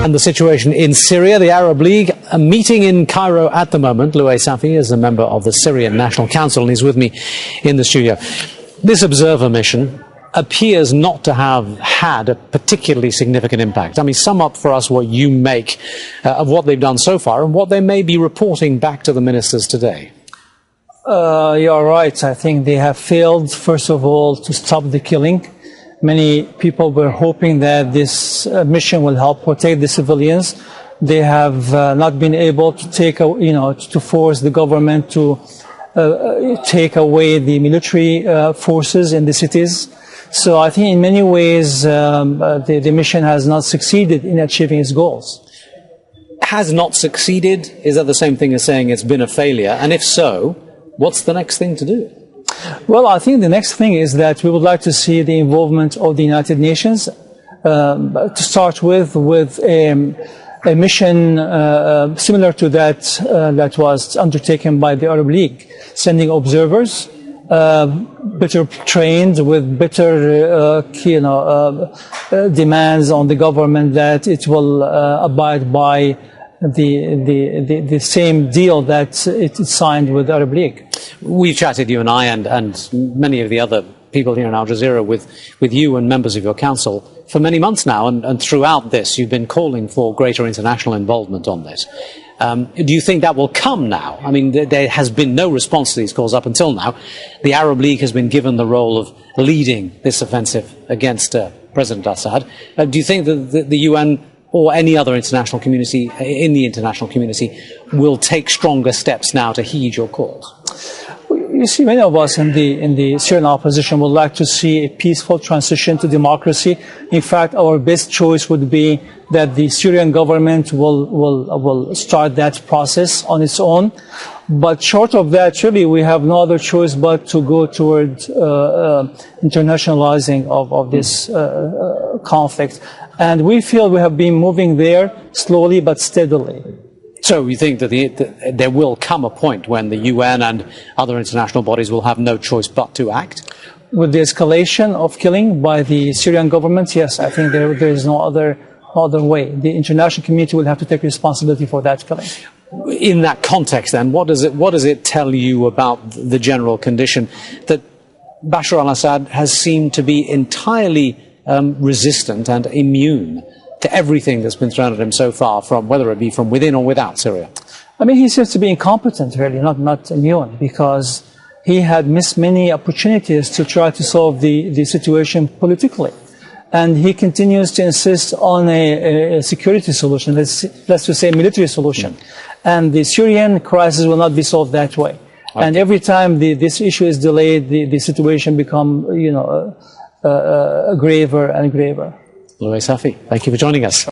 And the situation in Syria, the Arab League, a meeting in Cairo at the moment. Louay Safi is a member of the Syrian National Council and he's with me in the studio. This observer mission appears not to have had a particularly significant impact. I mean, sum up for us what you make of what they've done so far and what they may be reporting back to the ministers today. You're right. I think they have failed, first of all, to stop the killing. Many people were hoping that this mission will help protect the civilians. They have not been able to to force the government to take away the military forces in the cities. So I think in many ways the mission has not succeeded in achieving its goals. Has not succeeded? Is that the same thing as saying it's been a failure? And if so, what's the next thing to do? Well, I think the next thing is that we would like to see the involvement of the United Nations to start with a mission similar to that that was undertaken by the Arab League, sending observers, better trained with better demands on the government that it will abide by the same deal that it signed with the Arab League. We've chatted, you and I, and many of the other people here in Aljazeera with you and members of your council for many months now, and throughout this you've been calling for greater international involvement on this. Do you think that will come now? I mean, there has been no response to these calls up until now. The Arab League has been given the role of leading this offensive against President Assad. Do you think that the UN or any other international community, in the international community, will take stronger steps now to heed your calls? You see, many of us in the Syrian opposition would like to see a peaceful transition to democracy. In fact, our best choice would be that the Syrian government will start that process on its own. But short of that, really, we have no other choice but to go toward internationalizing of this conflict. And we feel we have been moving there slowly but steadily. So you think that there will come a point when the UN and other international bodies will have no choice but to act? With the escalation of killing by the Syrian government, yes, I think there is no other way. The international community will have to take responsibility for that killing. In that context, then, what does it tell you about the general condition that Bashar al-Assad has seemed to be entirely resistant and immune to everything that's been thrown at him so far, from whether it be from within or without Syria? I mean, he seems to be incompetent, really, not immune, because he had missed many opportunities to try to solve the situation politically. And he continues to insist on a security solution, let's just say a military solution. And the Syrian crisis will not be solved that way. Okay. And every time this issue is delayed, the situation becomes, graver and graver. Louay Safi, thank you for joining us.